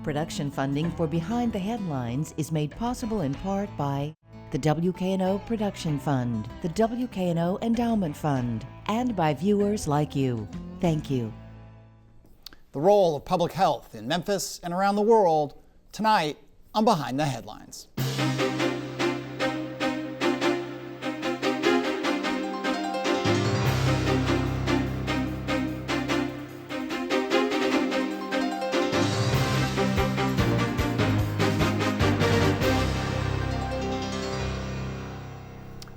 Production funding for Behind the Headlines is made possible in part by the WKNO Production Fund, the WKNO Endowment Fund, and by viewers like you. Thank you. The role of public health in Memphis and around the world tonight on Behind the Headlines.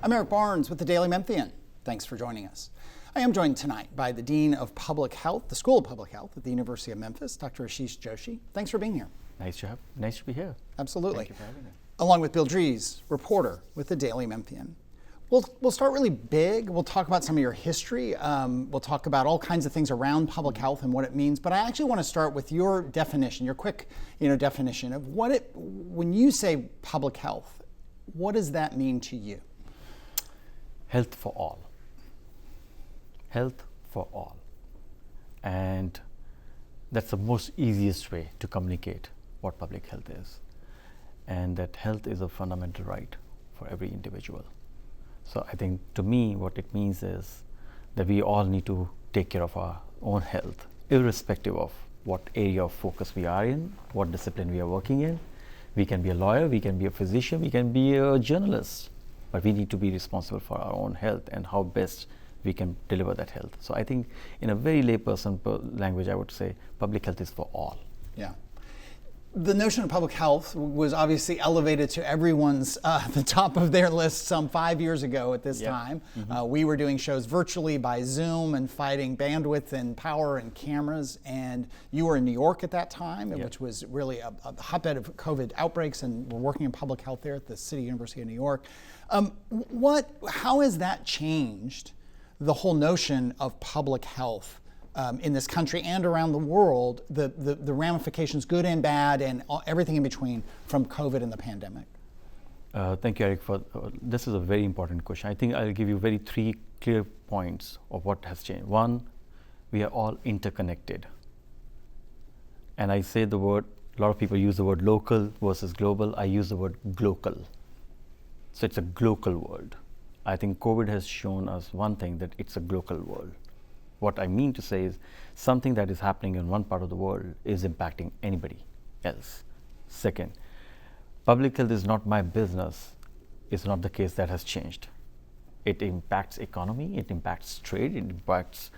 I'm Eric Barnes with the Daily Memphian. Thanks for joining us. I am joined tonight by the Dean of Public Health, the School of Public Health at the University of Memphis, Dr. Ashish Joshi. Thanks for being here. Nice to be here. Absolutely. Thank you for having me. Along with Bill Dries, reporter with the Daily Memphian. We'll start really big. We'll talk about some of your history. We'll talk about all kinds of things around public health and what it means. But I actually want to start with your definition, your quick, definition of when you say public health, what does that mean to you? Health for all. Health for all. And that's the most easiest way to communicate what public health is. And that health is a fundamental right for every individual. So I think to me what it means is that we all need to take care of our own health, irrespective of what area of focus we are in, what discipline we are working in. We can be a lawyer, we can be a physician, we can be a journalist, but we need to be responsible for our own health and how best we can deliver that health. So I think in a very layperson language, I would say public health is for all. Yeah. The notion of public health was obviously elevated to everyone's the top of their list some 5 years ago at this time. Mm-hmm. We were doing shows virtually by Zoom and fighting bandwidth and power and cameras. And you were in New York at that time, which was really a hotbed of COVID outbreaks, and we're working in public health there at the City University of New York. How has that changed the whole notion of public health in this country and around the world, the ramifications, good and bad, and everything in between from COVID and the pandemic? Thank you, Eric. This is a very important question. I think I'll give you three clear points of what has changed. One, we are all interconnected. And I say the word, a lot of people use the word local versus global. I use the word glocal. So it's a global world. I think COVID has shown us one thing, that it's a global world. What I mean to say is something that is happening in one part of the world is impacting anybody else. Second, public health is not my business. It's not the case. That has changed. It impacts economy, it impacts trade, it impacts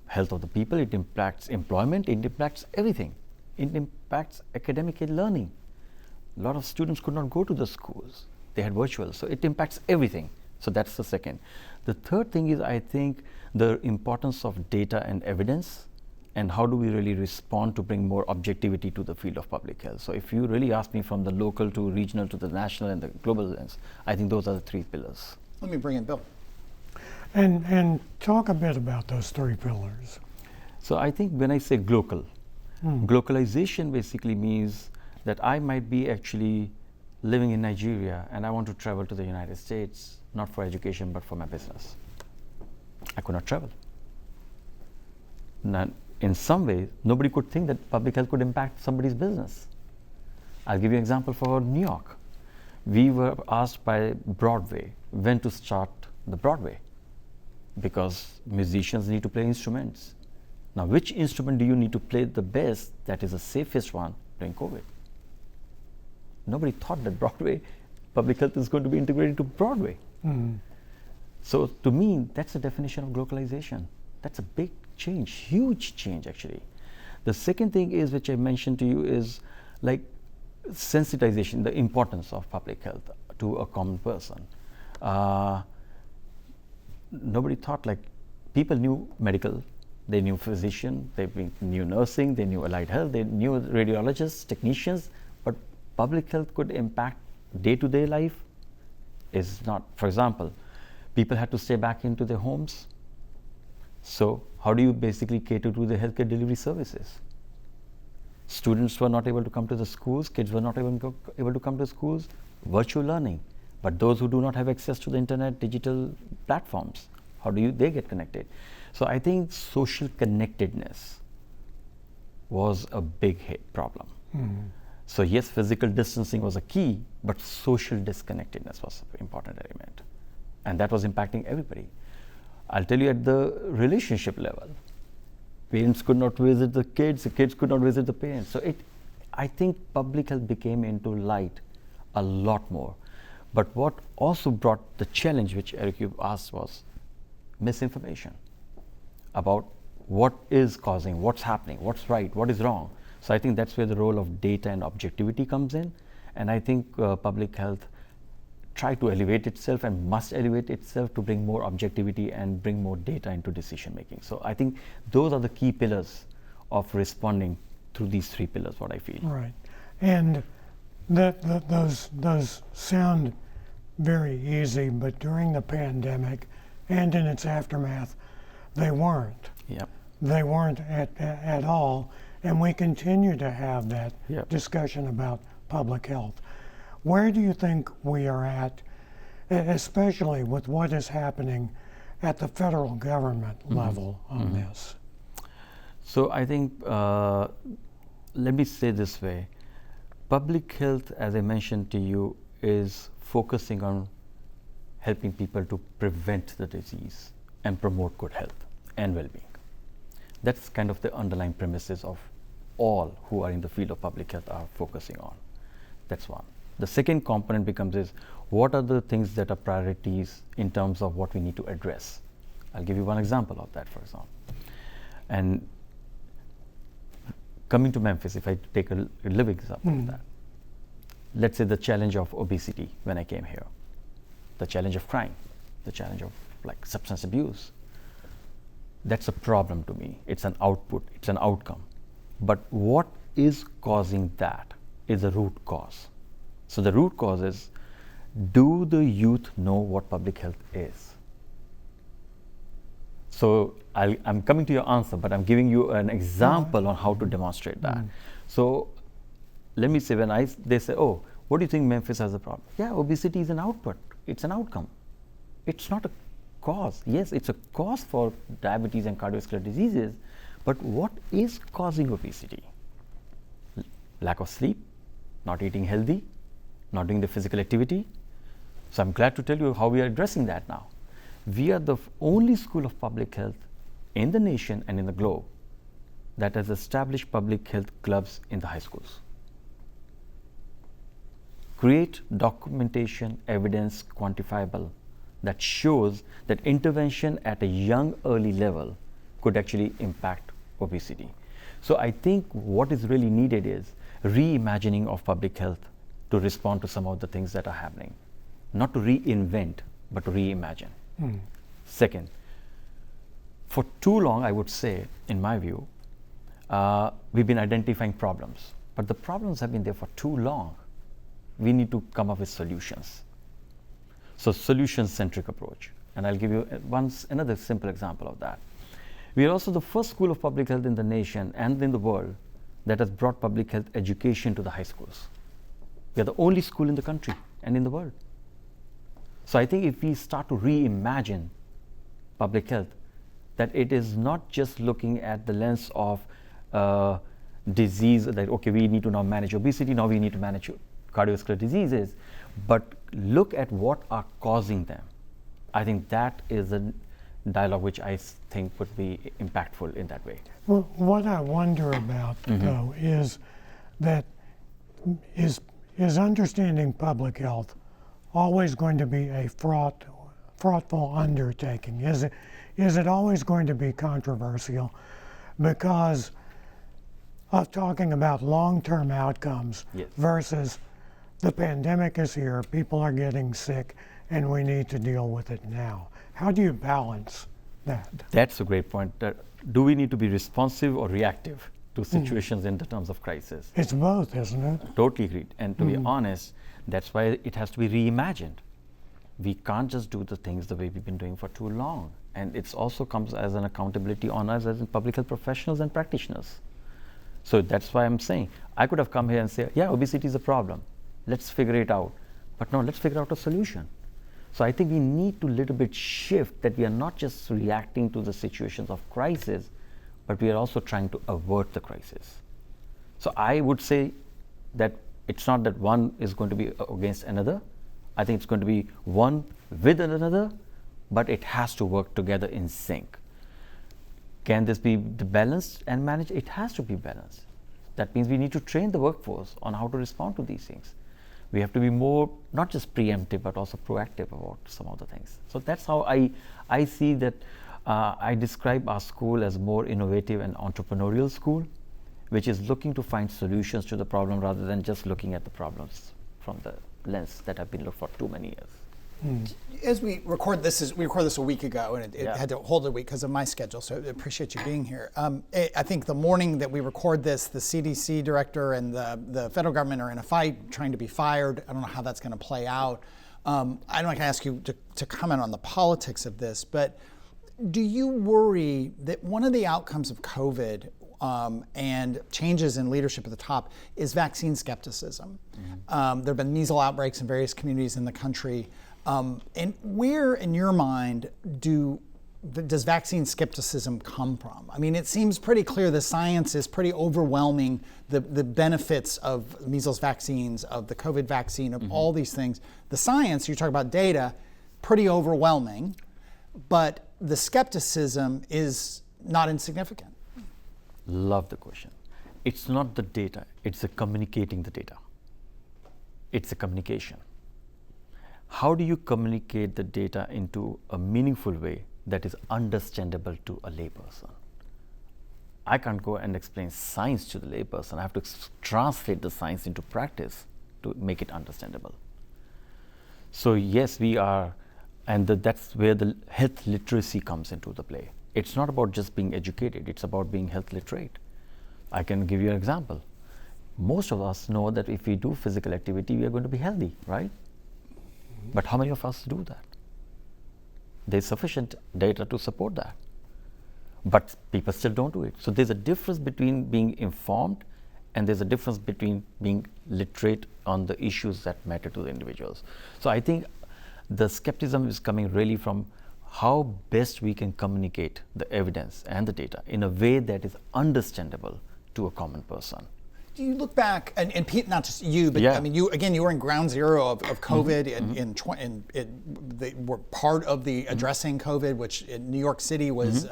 health of the people, it impacts employment, it impacts everything. It impacts academic learning. A lot of students could not go to the schools. They had virtual, so it impacts everything. So that's the second. The third thing is, I think, the importance of data and evidence, and how do we really respond to bring more objectivity to the field of public health. So if you really ask me from the local to regional to the national and the global lens, I think those are the three pillars. Let me bring in Bill. And talk a bit about those three pillars. So I think when I say global, globalization basically means that I might be actually living in Nigeria and I want to travel to the United States, not for education, but for my business. I could not travel. Now, in some ways, nobody could think that public health could impact somebody's business. I'll give you an example for New York. We were asked by Broadway when to start the Broadway, because musicians need to play instruments. Now, which instrument do you need to play the best, that is the safest one during COVID? Nobody thought that public health is going to be integrated to Broadway. Mm-hmm. So to me, that's the definition of globalization. That's a big change, huge change actually. The second thing is, which I mentioned to you, is like sensitization, the importance of public health to a common person. Nobody thought, like, people knew medical, they knew physician, they knew nursing, they knew allied health, they knew radiologists, technicians, but public health could impact day-to-day life is not. For example, people had to stay back into their homes. So how do you basically cater to the healthcare delivery services? Students were not able to come to the schools, kids were not able to come to schools, virtual learning. But those who do not have access to the internet, digital platforms, how do they get connected? So I think social connectedness was a big problem. So yes, physical distancing was a key, but social disconnectedness was an important element. And that was impacting everybody. I'll tell you at the relationship level, parents could not visit the kids could not visit the parents. So I think public health became into light a lot more. But what also brought the challenge, which Eric, you asked, was misinformation about what is causing, what's happening, what's right, what is wrong. So I think that's where the role of data and objectivity comes in. And I think public health tried to elevate itself and must elevate itself to bring more objectivity and bring more data into decision making. So I think those are the key pillars of responding through these three pillars, what I feel. Right. And those sound very easy, but during the pandemic and in its aftermath, they weren't. Yep. They weren't at all. And we continue to have that Yep. discussion about public health. Where do you think we are at, especially with what is happening at the federal government level on this? So I think, let me say this way, public health, as I mentioned to you, is focusing on helping people to prevent the disease and promote good health and well-being. That's kind of the underlying premises of all who are in the field of public health are focusing on. That's one. The second component becomes is, what are the things that are priorities in terms of what we need to address? I'll give you one example of that, for example. And coming to Memphis, if I take a living example of that, let's say the challenge of obesity when I came here, the challenge of crime, the challenge of like substance abuse. That's a problem to me. It's an output, it's an outcome. But what is causing that is the root cause. So the root cause is, do the youth know what public health is? So I'm coming to your answer, but I'm giving you an example on how to demonstrate that. So let me say, they say, oh, what do you think Memphis has a problem? Yeah, obesity is an output. It's an outcome. It's not a cause. Yes, it's a cause for diabetes and cardiovascular diseases, but what is causing obesity? Lack of sleep, not eating healthy, not doing the physical activity. So I'm glad to tell you how we are addressing that now. We are the only school of public health in the nation and in the globe that has established public health clubs in the high schools. Create documentation, evidence, quantifiable, that shows that intervention at a young, early level could actually impact obesity. So I think what is really needed is reimagining of public health to respond to some of the things that are happening. Not to reinvent, but to reimagine. Second, for too long, I would say, in my view, we've been identifying problems, but the problems have been there for too long. We need to come up with solutions. So solution-centric approach. And I'll give you another simple example of that. We are also the first school of public health in the nation and in the world that has brought public health education to the high schools. We are the only school in the country and in the world. So I think if we start to reimagine public health, that it is not just looking at the lens of disease, that okay, we need to now manage obesity, now we need to manage cardiovascular diseases, but look at what are causing them. I think that is a dialogue which I think would be impactful in that way. Well, what I wonder about, though, is that is understanding public health always going to be a thoughtful undertaking? Is it always going to be controversial because of talking about long-term outcomes versus the pandemic is here, people are getting sick, and we need to deal with it now? How do you balance that? That's a great point. Do we need to be responsive or reactive to situations in the terms of crisis? It's both, isn't it? Totally agreed. And to be honest, that's why it has to be reimagined. We can't just do the things the way we've been doing for too long. And it also comes as an accountability on us as in public health professionals and practitioners. So that's why I'm saying, I could have come here and say, yeah, obesity is a problem. Let's figure it out. But no, let's figure out a solution. So I think we need to little bit shift that we are not just reacting to the situations of crisis, but we are also trying to avert the crisis. So I would say that it's not that one is going to be against another. I think it's going to be one with another, but it has to work together in sync. Can this be balanced and managed? It has to be balanced. That means we need to train the workforce on how to respond to these things. We have to be more, not just preemptive, but also proactive about some of the things. So that's how I see that. I describe our school as more innovative and entrepreneurial school, which is looking to find solutions to the problem rather than just looking at the problems from the lens that have been looked for too many years. As we record this, we recorded this a week ago, and it Yeah. had to hold a week because of my schedule. So I appreciate you being here. I think the morning that we record this, the CDC director and the federal government are in a fight, trying to be fired. I don't know how that's going to play out. I'm not going to ask you to comment on the politics of this, but do you worry that one of the outcomes of COVID and changes in leadership at the top is vaccine skepticism? There have been measles outbreaks in various communities in the country. And where, in your mind, does vaccine skepticism come from? I mean, it seems pretty clear the science is pretty overwhelming, the benefits of measles vaccines, of the COVID vaccine, of all these things. The science, you talk about data, pretty overwhelming, but the skepticism is not insignificant. Love the question. It's not the data, it's the communicating the data. It's a communication. How do you communicate the data into a meaningful way that is understandable to a layperson? I can't go and explain science to the layperson. I have to translate the science into practice to make it understandable. So yes, we are, and that's where the health literacy comes into the play. It's not about just being educated, it's about being health literate. I can give you an example. Most of us know that if we do physical activity, we are going to be healthy, right? But how many of us do that? There's sufficient data to support that. But people still don't do it. So there's a difference between being informed and there's a difference between being literate on the issues that matter to the individuals. So I think the skepticism is coming really from how best we can communicate the evidence and the data in a way that is understandable to a common person. Do you look back, and Pete, not just you, but Yeah. I mean, you were in ground zero of COVID, and they were part of the addressing COVID, which in New York City was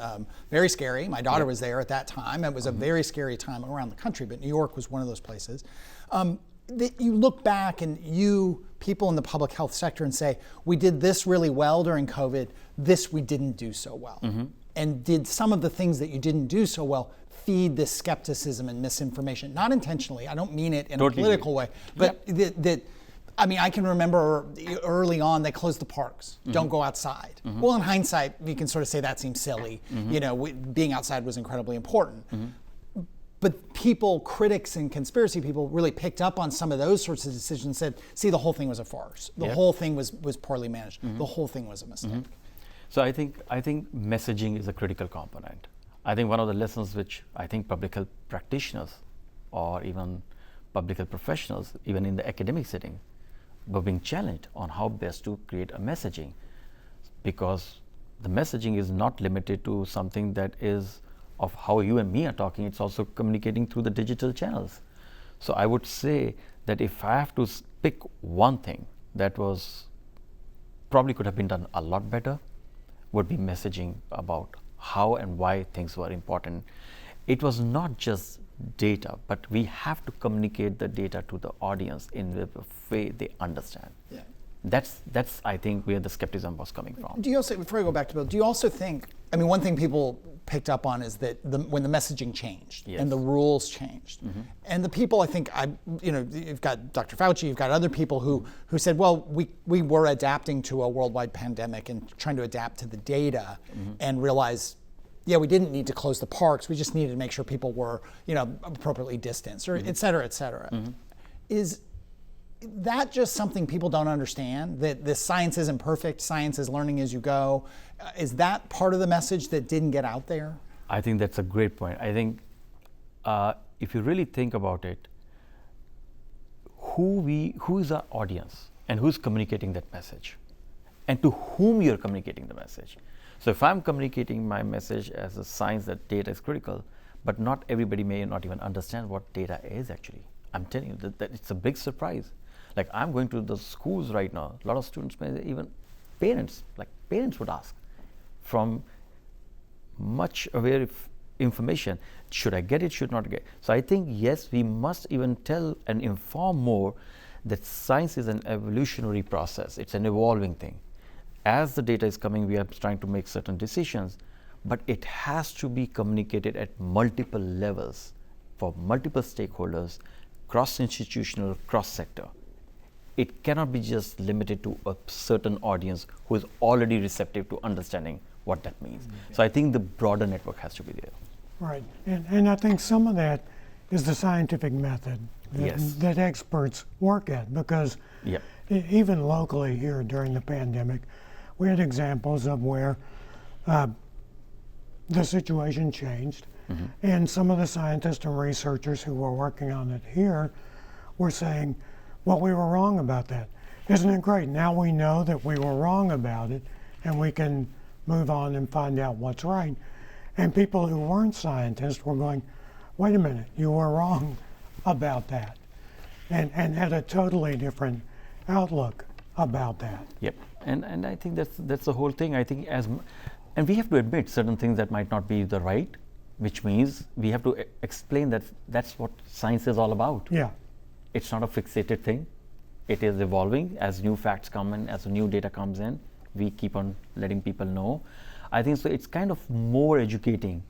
very scary. My daughter was there at that time. It was a very scary time around the country, but New York was one of those places. You look back and people in the public health sector, and say, we did this really well during COVID, this we didn't do so well. And did some of the things that you didn't do so well feed this skepticism and misinformation? Not intentionally, I don't mean it in a political way, but I mean, I can remember early on they closed the parks, don't go outside. Well, in hindsight, you can sort of say that seems silly. You know, being outside was incredibly important. But people, critics and conspiracy people, really picked up on some of those sorts of decisions and said, see, the whole thing was a farce. The whole thing was poorly managed. The whole thing was a mistake. So I think messaging is a critical component. I think one of the lessons which I think public health practitioners or even public health professionals, even in the academic setting, were being challenged on how best to create a messaging, because the messaging is not limited to something that is of how you and me are talking, it's also communicating through the digital channels. So I would say that if I have to pick one thing that was probably could have been done a lot better, would be messaging about how and why things were important. It was not just data, but we have to communicate the data to the audience in a way they understand. Yeah. That's I think where the skepticism was coming from. Do you also, before I go back to Bill, do you also think, I mean, one thing people picked up on is that when the messaging changed and the rules changed, and the people, I think, you've got Dr. Fauci, you've got other people who said, well, we were adapting to a worldwide pandemic and trying to adapt to the data and realize, yeah, we didn't need to close the parks, we just needed to make sure people were, appropriately distanced, or et cetera, et cetera. Is that just something people don't understand, that the science isn't perfect, science is learning as you go? Is that part of the message that didn't get out there? I think that's a great point. I think if you really think about it, who is our audience and who's communicating that message, and to whom you're communicating the message. So if I'm communicating my message as a science that data is critical, but not everybody may not even understand what data is actually, I'm telling you that it's a big surprise. Like I'm going to the schools right now, a lot of students, even parents would ask from much aware information, should I get it, should not get it? So I think, yes, we must even tell and inform more that science is an evolutionary process. It's an evolving thing. As the data is coming, we are trying to make certain decisions, but it has to be communicated at multiple levels for multiple stakeholders, cross-institutional, cross-sector. It cannot be just limited to a certain audience who is already receptive to understanding what that means. So I think the broader network has to be there. Right, and I think some of that is the scientific method that experts work at, because Yep. Even locally here during the pandemic, we had examples of where the situation changed, and some of the scientists and researchers who were working on it here were saying, well, we were wrong about that. Isn't it great? Now we know that we were wrong about it, and we can move on and find out what's right. And people who weren't scientists were going, wait a minute, you were wrong about that, and had a totally different outlook about that. Yep, and I think that's the whole thing. I think and we have to admit certain things that might not be the right, which means we have to explain that that's what science is all about. Yeah. It's not a fixated thing. It is evolving as new facts come in, as new data comes in. We keep on letting people know. I think so. It's kind of more educating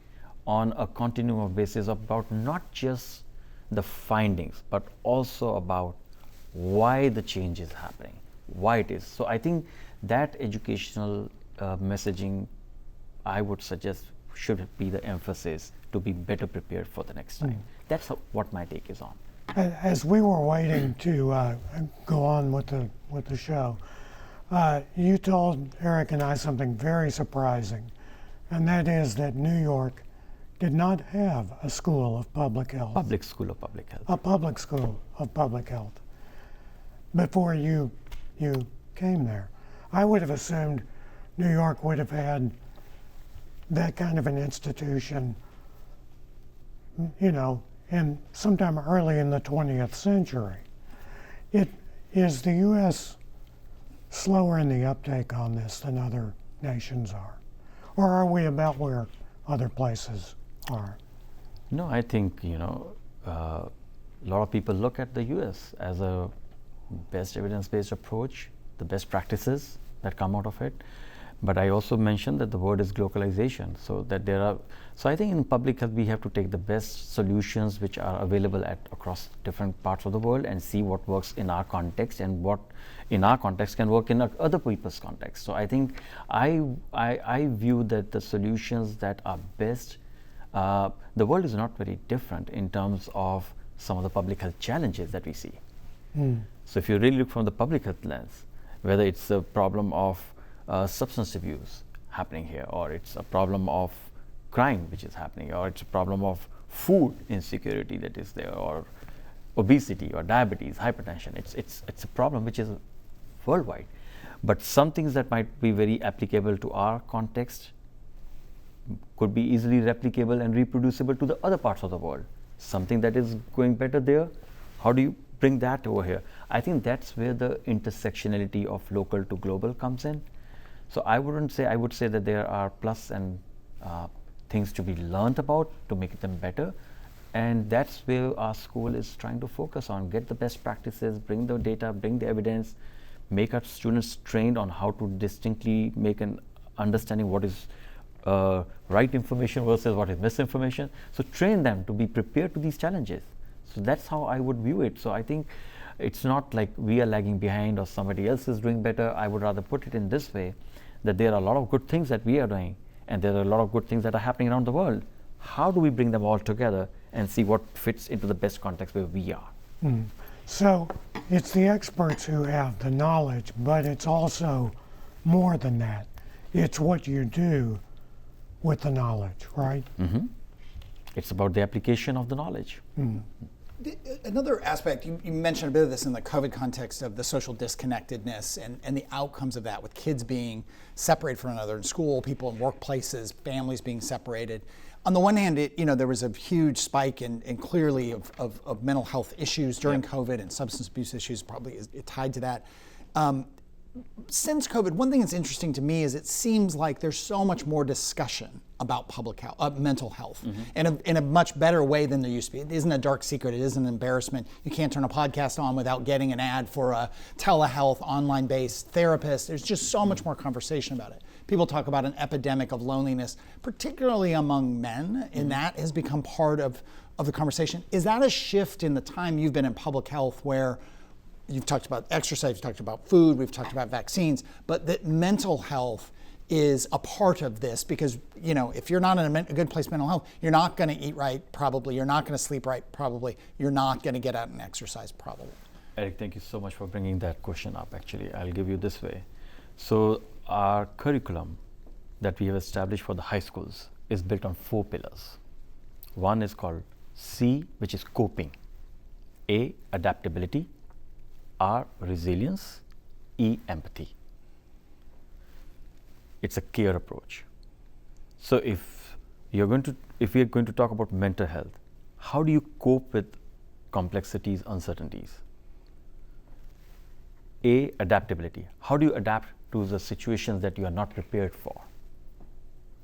on a continuum of basis about not just the findings, but also about why the change is happening, why it is. So I think that educational messaging, I would suggest, should be the emphasis to be better prepared for the next time. That's what my take is on. As we were waiting to go on with the show, you told Eric and I something very surprising, and that is that New York did not have a school of public health. Public school of public health. A public school of public health. Before you came there, I would have assumed New York would have had that kind of an institution, in sometime early in the 20th century. Is the U.S. slower in the uptake on this than other nations are? Or are we about where other places are? No, I think, a lot of people look at the U.S. as a best evidence-based approach, the best practices that come out of it. But I also mentioned that the word is globalization, so I think in public health we have to take the best solutions which are available across different parts of the world and see what works in our context and what in our context can work in other people's context. So I think I view that the solutions that are best, the world is not very different in terms of some of the public health challenges that we see. So if you really look from the public health lens, whether it's a problem of substance abuse happening here, or it's a problem of crime which is happening, or it's a problem of food insecurity that is there, or obesity or diabetes, hypertension. It's a problem which is worldwide. But some things that might be very applicable to our context could be easily replicable and reproducible to the other parts of the world. Something that is going better there, how do you bring that over here? I think that's where the intersectionality of local to global comes in. So I would say that there are plus and things to be learned about to make them better. And that's where our school is trying to focus on, get the best practices, bring the data, bring the evidence, make our students trained on how to distinctly make an understanding what is right information versus what is misinformation. So train them to be prepared to these challenges. So that's how I would view it. So I think it's not like we are lagging behind or somebody else is doing better. I would rather put it in this way, that there are a lot of good things that we are doing, and there are a lot of good things that are happening around the world. How do we bring them all together and see what fits into the best context where we are? So it's the experts who have the knowledge, but it's also more than that. It's what you do with the knowledge, right? It's about the application of the knowledge. Another aspect, you mentioned a bit of this in the COVID context of the social disconnectedness and the outcomes of that, with kids being separated from one another in school, people in workplaces, families being separated. On the one hand, there was a huge spike in clearly of mental health issues during COVID, and substance abuse issues probably is tied to that. Since COVID, one thing that's interesting to me is it seems like there's so much more discussion about public health, mental health, in a much better way than there used to be. It isn't a dark secret. It isn't an embarrassment. You can't turn a podcast on without getting an ad for a telehealth, online-based therapist. There's just so much more conversation about it. People talk about an epidemic of loneliness, particularly among men, and that has become part of the conversation. Is that a shift in the time you've been in public health where you've talked about exercise, you've talked about food, we've talked about vaccines, but that mental health is a part of this? Because if you're not in a good place mental health, you're not going to eat right probably, you're not going to sleep right probably, you're not going to get out and exercise probably. Eric, thank you so much for bringing that question up. Actually, I'll give you this way. So our curriculum that we have established for the high schools is built on 4 pillars. One is called C, which is coping. A, adaptability. R, resilience. E, empathy. It's a care approach. So if we are going to talk about mental health, how do you cope with complexities, uncertainties? A, adaptability. How do you adapt to the situations that you are not prepared for?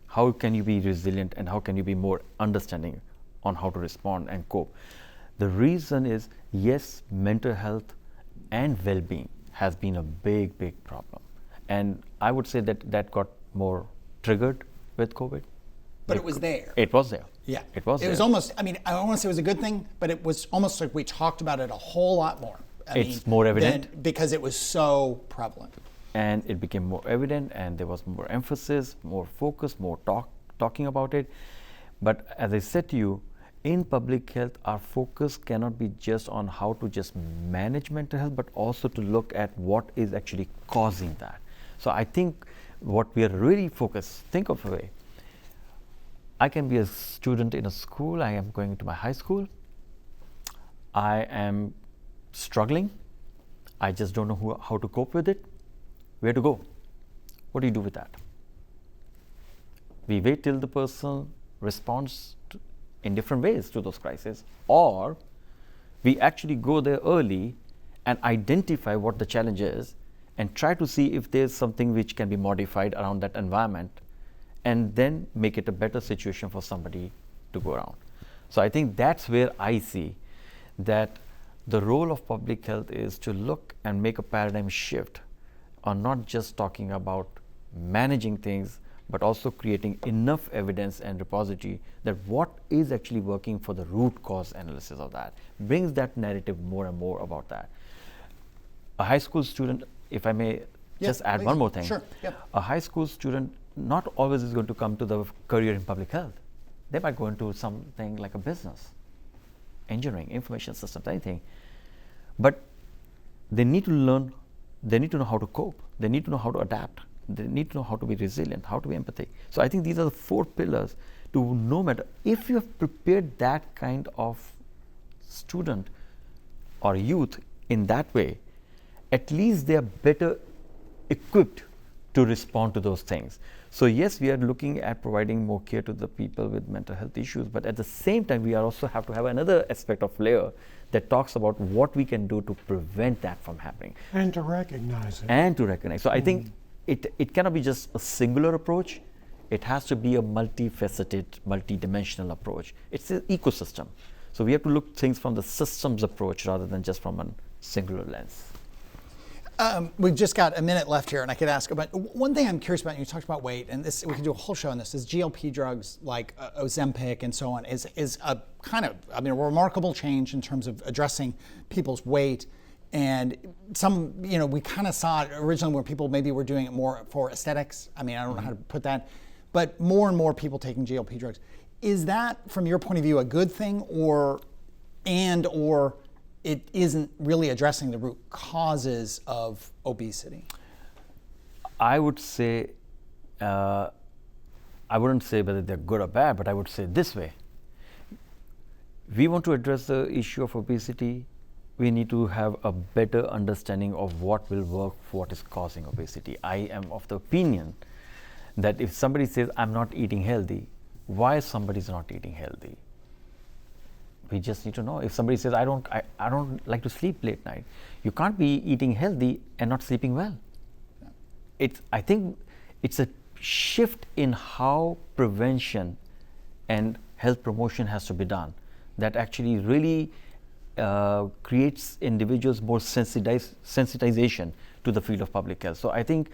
How can you be resilient, and how can you be more understanding on how to respond and cope? The reason is, yes, mental health and well-being has been a big, big problem. And I would say that got more triggered with COVID. But it was there. It was there. Yeah. It was there. It was almost, I don't want to say it was a good thing, but it was almost like we talked about it a whole lot more. It's more evident. Because it was so prevalent. And it became more evident, and there was more emphasis, more focus, more talking about it. But as I said to you, in public health, our focus cannot be just on how to just manage mental health, but also to look at what is actually causing that. So I think what we are really focused, think of a way. I can be a student in a school, I am going to my high school, I am struggling, I just don't know how to cope with it. Where to go? What do you do with that? We wait till the person responds in different ways to those crises, or we actually go there early and identify what the challenge is and try to see if there's something which can be modified around that environment, and then make it a better situation for somebody to go around. So I think that's where I see that the role of public health is to look and make a paradigm shift on not just talking about managing things, but also creating enough evidence and repository that what is actually working for the root cause analysis of that, brings that narrative more and more about that. A high school student, if I may just add one more thing. Sure. Yeah. A high school student not always is going to come to the career in public health. They might go into something like a business, engineering, information systems, anything. But they need to learn, they need to know how to cope, they need to know how to adapt, they need to know how to be resilient, how to be empathetic. So I think these are the 4 pillars to no matter if you have prepared that kind of student or youth in that way, at least they are better equipped to respond to those things. So yes, we are looking at providing more care to the people with mental health issues, but at the same time, we also have to have another aspect of layer that talks about what we can do to prevent that from happening. And to recognize it. So I think it cannot be just a singular approach. It has to be a multifaceted, multidimensional approach. It's an ecosystem. So we have to look things from the systems approach rather than just from a singular lens. We've just got a minute left here, and I could ask about one thing I'm curious about. You talked about weight, and this we could do a whole show on this. Is GLP drugs like Ozempic and so on is a kind of a remarkable change in terms of addressing people's weight, and some we kind of saw it originally where people maybe were doing it more for aesthetics. I don't know how to put that, but more and more people taking GLP drugs. Is that, from your point of view, a good thing, or it isn't really addressing the root causes of obesity? I would say, I wouldn't say whether they're good or bad, but I would say this way. We want to address the issue of obesity. We need to have a better understanding of what will work for what is causing obesity. I am of the opinion that if somebody says, I'm not eating healthy, why somebody's not eating healthy. We just need to know. If somebody says, I don't like to sleep late night, you can't be eating healthy and not sleeping well. I think it's a shift in how prevention and health promotion has to be done that actually really creates individuals more sensitization to the field of public health. So I think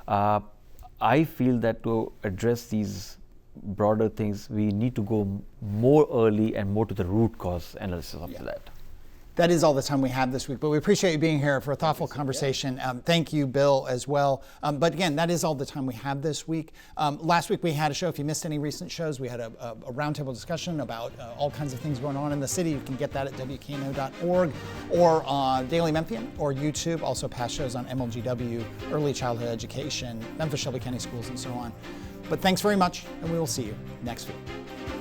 I feel that to address these broader things, we need to go more early and more to the root cause analysis of that. That is all the time we have this week, but we appreciate you being here for a thoughtful conversation. Thank you, Bill, as well. But again, that is all the time we have this week. Last week we had a show. If you missed any recent shows, we had a roundtable discussion about all kinds of things going on in the city. You can get that at WKNO.org or on Daily Memphian or YouTube. Also past shows on MLGW, Early Childhood Education, Memphis Shelby County Schools, and so on. But thanks very much, and we will see you next week.